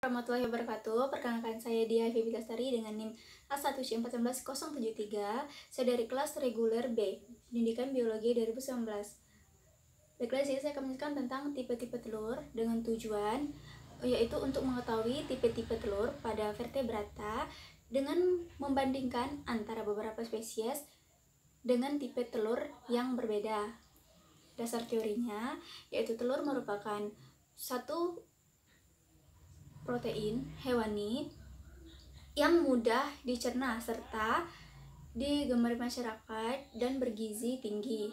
Warahmatullahi wabarakatuh. Perkenalkan, saya Dia Febi Lestari dengan NIM A1C14073. Saya dari kelas reguler B, Pendidikan Biologi 2019. Baiklah, saya akan menjelaskan tentang tipe-tipe telur dengan tujuan yaitu untuk mengetahui tipe-tipe telur pada vertebrata dengan membandingkan antara beberapa spesies dengan tipe telur yang berbeda. Dasar teorinya yaitu telur merupakan satu protein hewani yang mudah dicerna serta digemari masyarakat dan bergizi tinggi.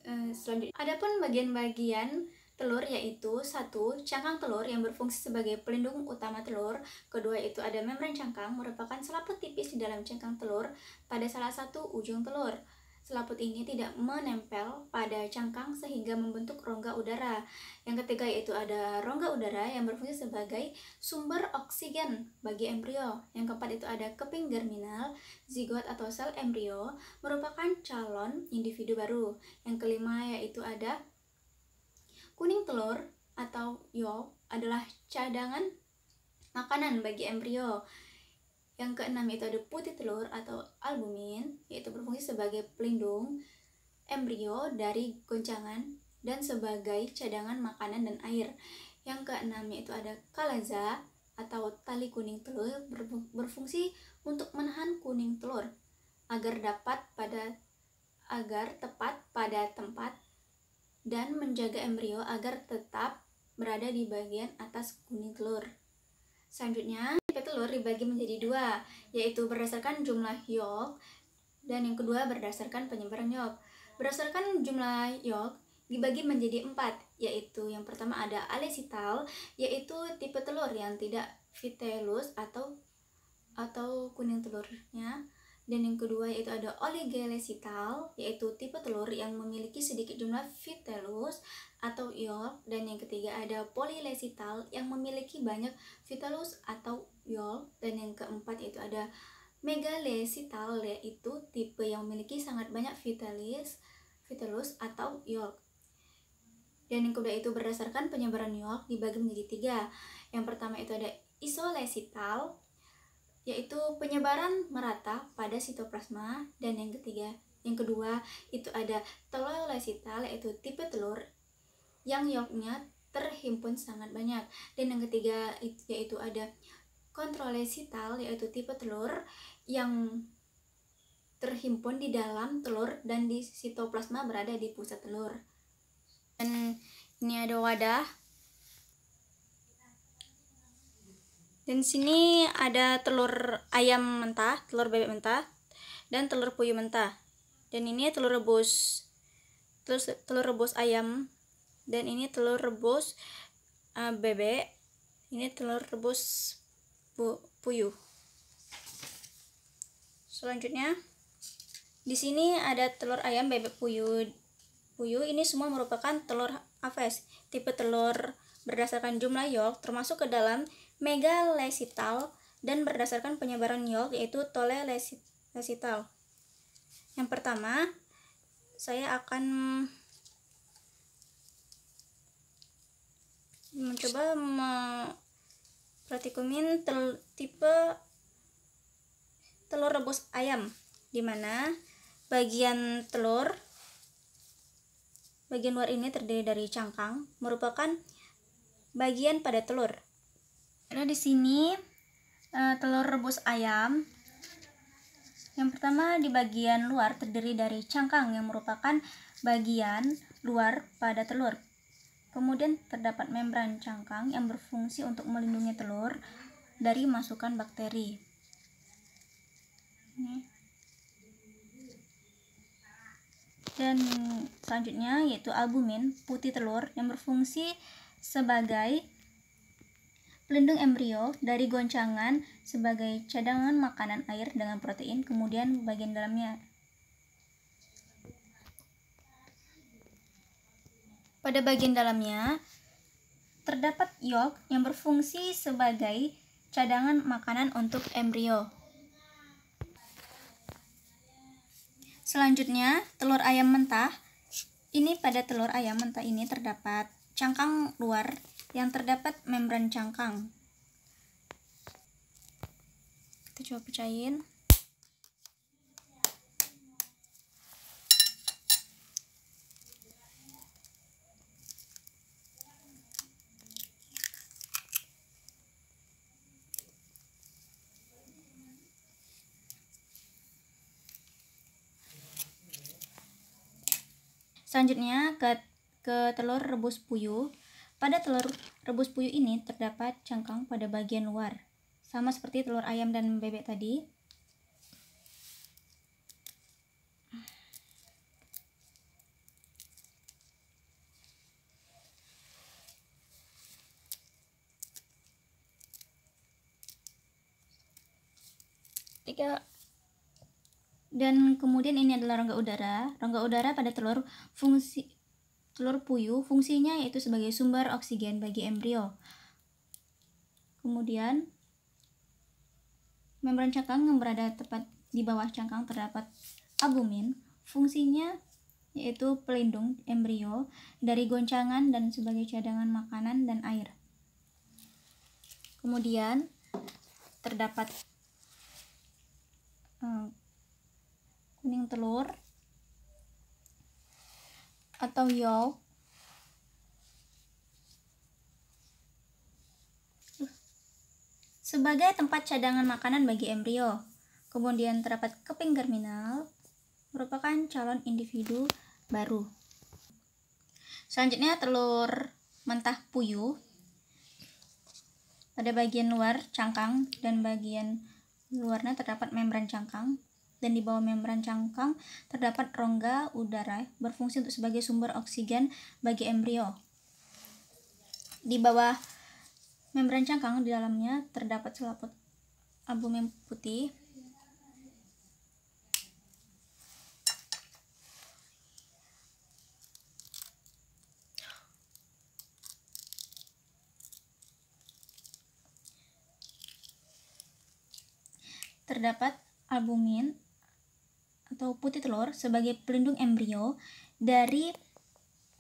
Selanjutnya, adapun bagian-bagian telur yaitu satu, cangkang telur yang berfungsi sebagai pelindung utama telur. Kedua, itu ada membran cangkang, merupakan selaput tipis di dalam cangkang telur pada salah satu ujung telur. Selaput ini tidak menempel pada cangkang sehingga membentuk rongga udara. Yang ketiga yaitu ada rongga udara yang berfungsi sebagai sumber oksigen bagi embrio. Yang keempat itu ada keping germinal, zigot atau sel embrio merupakan calon individu baru. Yang kelima yaitu ada kuning telur atau yolk adalah cadangan makanan bagi embrio. Yang keenam itu ada putih telur atau albumin, yaitu berfungsi sebagai pelindung embrio dari goncangan dan sebagai cadangan makanan dan air. Yang keenam itu ada kalaza atau tali kuning telur, berfungsi untuk menahan kuning telur agar tepat pada tempat dan menjaga embrio agar tetap berada di bagian atas kuning telur. Selanjutnya, tipe telur dibagi menjadi dua, yaitu berdasarkan jumlah yolk dan yang kedua berdasarkan penyebaran yolk. Berdasarkan jumlah yolk dibagi menjadi 4, yaitu yang pertama ada alesital, yaitu tipe telur yang tidak vitellus atau kuning telurnya. Dan yang kedua yaitu ada oligelesital, yaitu tipe telur yang memiliki sedikit jumlah vitellus atau yolk. Dan yang ketiga ada polilesital yang memiliki banyak vitellus atau yolk. Dan yang keempat yaitu ada megalesital, yaitu tipe yang memiliki sangat banyak vitellus atau yolk. Dan yang kedua itu berdasarkan penyebaran yolk dibagi menjadi 3. Yang pertama itu ada isolesital, yaitu penyebaran merata pada sitoplasma. Dan yang kedua itu ada telolesital, yaitu tipe telur yang yolknya terhimpun sangat banyak. Dan yang ketiga yaitu ada kontrolesital, yaitu tipe telur yang terhimpun di dalam telur dan di sitoplasma berada di pusat telur. Dan ini ada wadah. Dan sini ada telur ayam mentah, telur bebek mentah, dan telur puyuh mentah. Dan ini telur rebus ayam. Dan ini telur rebus bebek. Ini telur rebus puyuh. Selanjutnya, di sini ada telur ayam bebek puyuh. Ini semua merupakan telur aves, tipe telur berdasarkan jumlah yolk termasuk ke dalam megalesital dan berdasarkan penyebaran yolk yaitu tolelesital. Yang pertama, saya akan mencoba praktikumin tipe telur rebus ayam, di mana bagian luar ini terdiri dari cangkang, merupakan bagian pada telur. Ada di sini telur rebus ayam. Yang pertama di bagian luar terdiri dari cangkang yang merupakan bagian luar pada telur. Kemudian terdapat membran cangkang yang berfungsi untuk melindungi telur dari masukan bakteri. Dan selanjutnya yaitu albumin, putih telur yang berfungsi sebagai pelindung embrio dari goncangan sebagai cadangan makanan air dengan protein. Kemudian bagian dalamnya. Pada bagian dalamnya terdapat yolk yang berfungsi sebagai cadangan makanan untuk embrio. Selanjutnya, telur ayam mentah. Ini pada telur ayam mentah ini terdapat cangkang luar yang terdapat membran cangkang. Kita coba pecahin. Selanjutnya ke telur rebus puyuh. Pada telur rebus puyuh ini terdapat cangkang pada bagian luar, sama seperti telur ayam dan bebek tadi. Dan kemudian ini adalah rongga udara. Rongga udara pada telur puyuh fungsinya yaitu sebagai sumber oksigen bagi embrio. Kemudian membran cangkang yang berada tepat di bawah cangkang terdapat albumin. Fungsinya yaitu pelindung embrio dari goncangan dan sebagai cadangan makanan dan air. Kemudian terdapat kuning telur atau yolk sebagai tempat cadangan makanan bagi embrio. Kemudian terdapat keping germinal, merupakan calon individu baru. Selanjutnya telur mentah puyuh. Pada bagian luar cangkang dan bagian luarnya terdapat membran cangkang, dan di bawah membran cangkang terdapat rongga udara berfungsi untuk sebagai sumber oksigen bagi embrio. Di bawah membran cangkang di dalamnya terdapat selaput albumin putih. Terdapat albumin atau putih telur sebagai pelindung embrio dari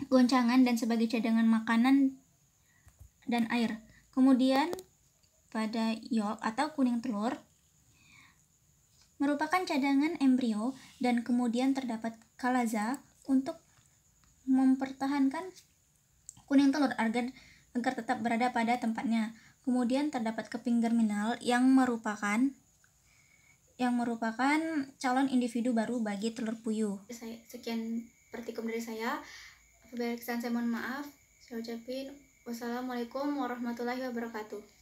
goncangan dan sebagai cadangan makanan dan air. Kemudian pada yolk atau kuning telur merupakan cadangan embrio, dan kemudian terdapat kalaza untuk mempertahankan kuning telur agar tetap berada pada tempatnya. Kemudian terdapat keping germinal yang merupakan calon individu baru bagi telur puyuh. Sekian praktikum dari saya. Apabila kesalahan saya mohon maaf. Saya ucapin wassalamualaikum warahmatullahi wabarakatuh.